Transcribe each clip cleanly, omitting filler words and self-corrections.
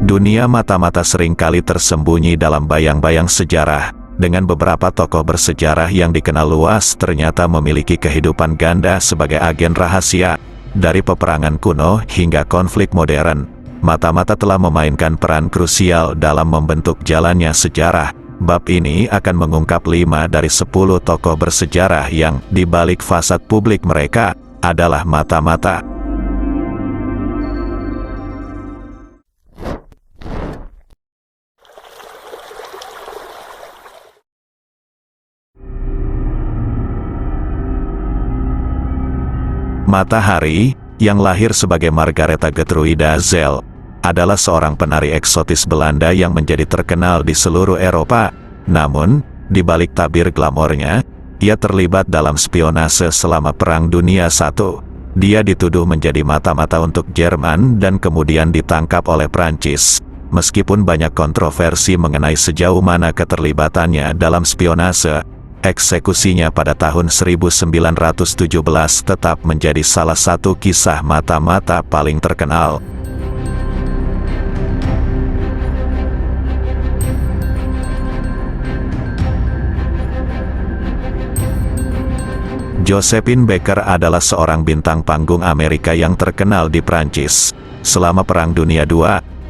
Dunia mata-mata seringkali tersembunyi dalam bayang-bayang sejarah, dengan beberapa tokoh bersejarah yang dikenal luas ternyata memiliki kehidupan ganda sebagai agen rahasia. Dari peperangan kuno hingga konflik modern, mata-mata telah memainkan peran krusial dalam membentuk jalannya sejarah. Bab ini akan mengungkap 5 dari 10 tokoh bersejarah yang, di balik fasad publik mereka, adalah mata-mata. Matahari, yang lahir sebagai Margaretha Gertruida Zell, adalah seorang penari eksotis Belanda yang menjadi terkenal di seluruh Eropa. Namun, di balik tabir glamornya, ia terlibat dalam spionase selama Perang Dunia I. Dia dituduh menjadi mata-mata untuk Jerman dan kemudian ditangkap oleh Prancis. Meskipun banyak kontroversi mengenai sejauh mana keterlibatannya dalam spionase, eksekusinya pada tahun 1917 tetap menjadi salah satu kisah mata-mata paling terkenal. Josephine Baker adalah seorang bintang panggung Amerika yang terkenal di Prancis. Selama Perang Dunia II,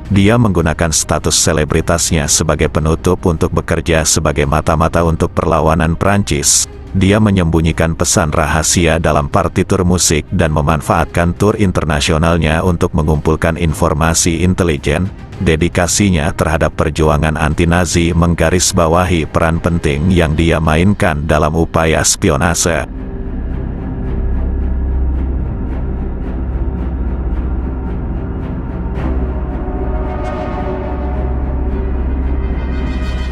dia menggunakan status selebritasnya sebagai penutup untuk bekerja sebagai mata-mata untuk perlawanan Prancis. Dia menyembunyikan pesan rahasia dalam partitur musik dan memanfaatkan tur internasionalnya untuk mengumpulkan informasi intelijen. Dedikasinya terhadap perjuangan anti-Nazi menggarisbawahi peran penting yang dia mainkan dalam upaya spionase.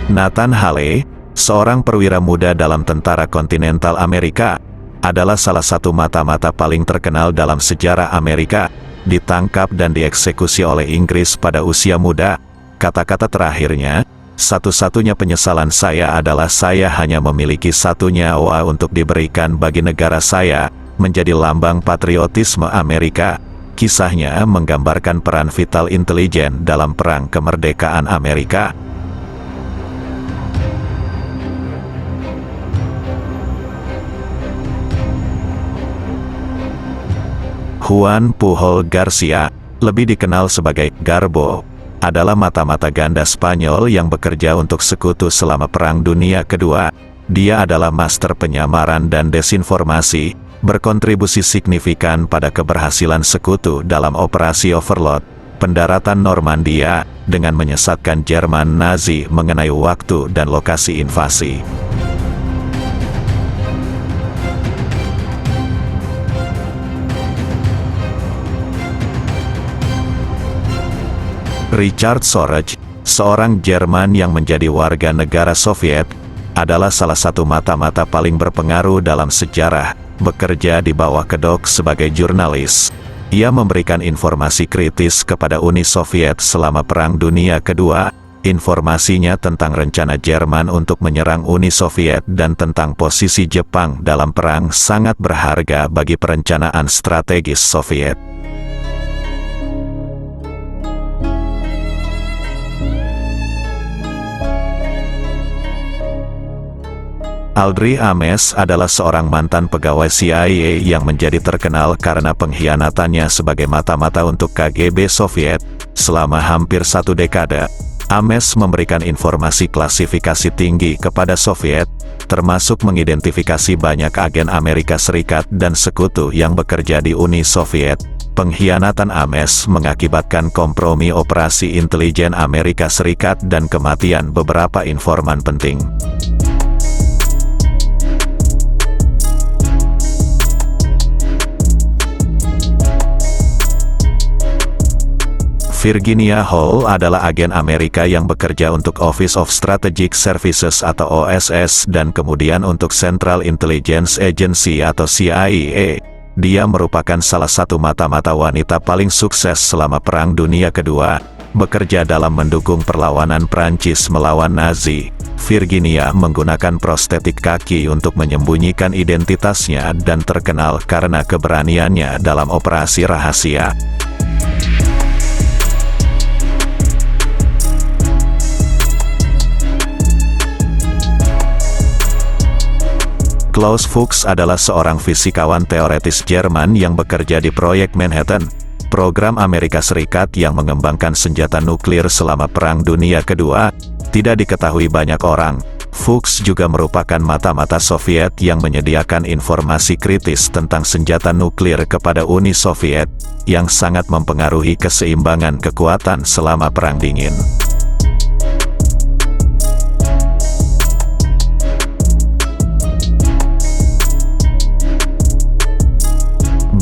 Nathan Hale, seorang perwira muda dalam tentara kontinental Amerika, adalah salah satu mata-mata paling terkenal dalam sejarah Amerika. Ditangkap dan dieksekusi oleh Inggris pada usia muda. Kata-kata terakhirnya, "Satu-satunya penyesalan saya adalah saya hanya memiliki satu nyawa untuk diberikan bagi negara saya," menjadi lambang patriotisme Amerika. Kisahnya menggambarkan peran vital intelijen dalam perang kemerdekaan Amerika. Juan Pujol Garcia, lebih dikenal sebagai Garbo, adalah mata-mata ganda Spanyol yang bekerja untuk sekutu selama Perang Dunia Kedua. Dia adalah master penyamaran dan desinformasi, berkontribusi signifikan pada keberhasilan sekutu dalam Operasi Overlord, pendaratan Normandia, dengan menyesatkan Jerman Nazi mengenai waktu dan lokasi invasi. Richard Sorge, seorang Jerman yang menjadi warga negara Soviet, adalah salah satu mata-mata paling berpengaruh dalam sejarah, bekerja di bawah kedok sebagai jurnalis. Ia memberikan informasi kritis kepada Uni Soviet selama Perang Dunia Kedua. Informasinya tentang rencana Jerman untuk menyerang Uni Soviet dan tentang posisi Jepang dalam perang sangat berharga bagi perencanaan strategis Soviet. Aldrich Ames adalah seorang mantan pegawai CIA yang menjadi terkenal karena pengkhianatannya sebagai mata-mata untuk KGB Soviet. Selama hampir 1 dekade, Ames memberikan informasi klasifikasi tinggi kepada Soviet, termasuk mengidentifikasi banyak agen Amerika Serikat dan sekutu yang bekerja di Uni Soviet. Pengkhianatan Ames mengakibatkan kompromi operasi intelijen Amerika Serikat dan kematian beberapa informan penting. Virginia Hall adalah agen Amerika yang bekerja untuk Office of Strategic Services atau OSS dan kemudian untuk Central Intelligence Agency atau CIA. Dia merupakan salah satu mata-mata wanita paling sukses selama Perang Dunia Kedua, bekerja dalam mendukung perlawanan Prancis melawan Nazi. Virginia menggunakan prostetik kaki untuk menyembunyikan identitasnya dan terkenal karena keberaniannya dalam operasi rahasia. Klaus Fuchs adalah seorang fisikawan teoretis Jerman yang bekerja di proyek Manhattan, program Amerika Serikat yang mengembangkan senjata nuklir selama Perang Dunia Kedua. Tidak diketahui banyak orang, Fuchs juga merupakan mata-mata Soviet yang menyediakan informasi kritis tentang senjata nuklir kepada Uni Soviet, yang sangat mempengaruhi keseimbangan kekuatan selama Perang Dingin.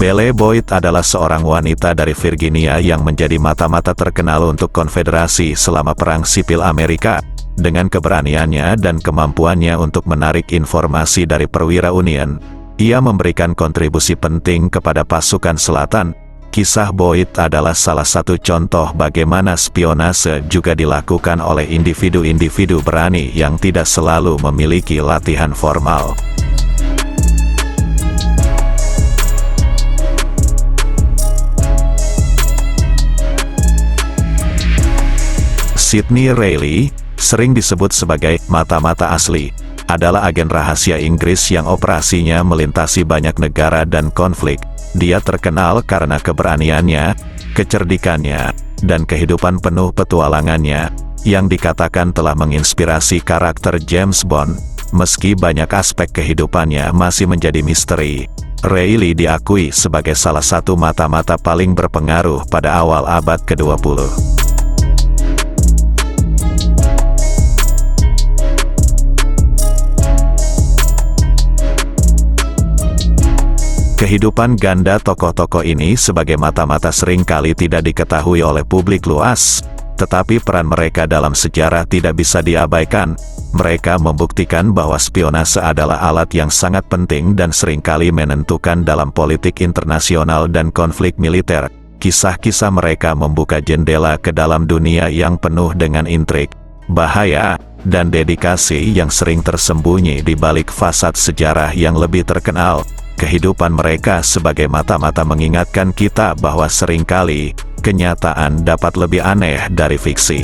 Belle Boyd adalah seorang wanita dari Virginia yang menjadi mata-mata terkenal untuk Konfederasi selama Perang Sipil Amerika. Dengan keberaniannya dan kemampuannya untuk menarik informasi dari perwira Union, ia memberikan kontribusi penting kepada pasukan selatan. Kisah Boyd adalah salah satu contoh bagaimana spionase juga dilakukan oleh individu-individu berani yang tidak selalu memiliki latihan formal. Sidney Reilly, sering disebut sebagai mata-mata asli, adalah agen rahasia Inggris yang operasinya melintasi banyak negara dan konflik. Dia terkenal karena keberaniannya, kecerdikannya, dan kehidupan penuh petualangannya, yang dikatakan telah menginspirasi karakter James Bond. Meski banyak aspek kehidupannya masih menjadi misteri, Reilly diakui sebagai salah satu mata-mata paling berpengaruh pada awal abad ke-20. Kehidupan ganda tokoh-tokoh ini sebagai mata-mata seringkali tidak diketahui oleh publik luas, tetapi peran mereka dalam sejarah tidak bisa diabaikan. Mereka membuktikan bahwa spionase adalah alat yang sangat penting dan seringkali menentukan dalam politik internasional dan konflik militer. Kisah-kisah mereka membuka jendela ke dalam dunia yang penuh dengan intrik, bahaya, dan dedikasi yang sering tersembunyi di balik fasad sejarah yang lebih terkenal. Kehidupan mereka sebagai mata-mata mengingatkan kita bahwa seringkali kenyataan dapat lebih aneh dari fiksi.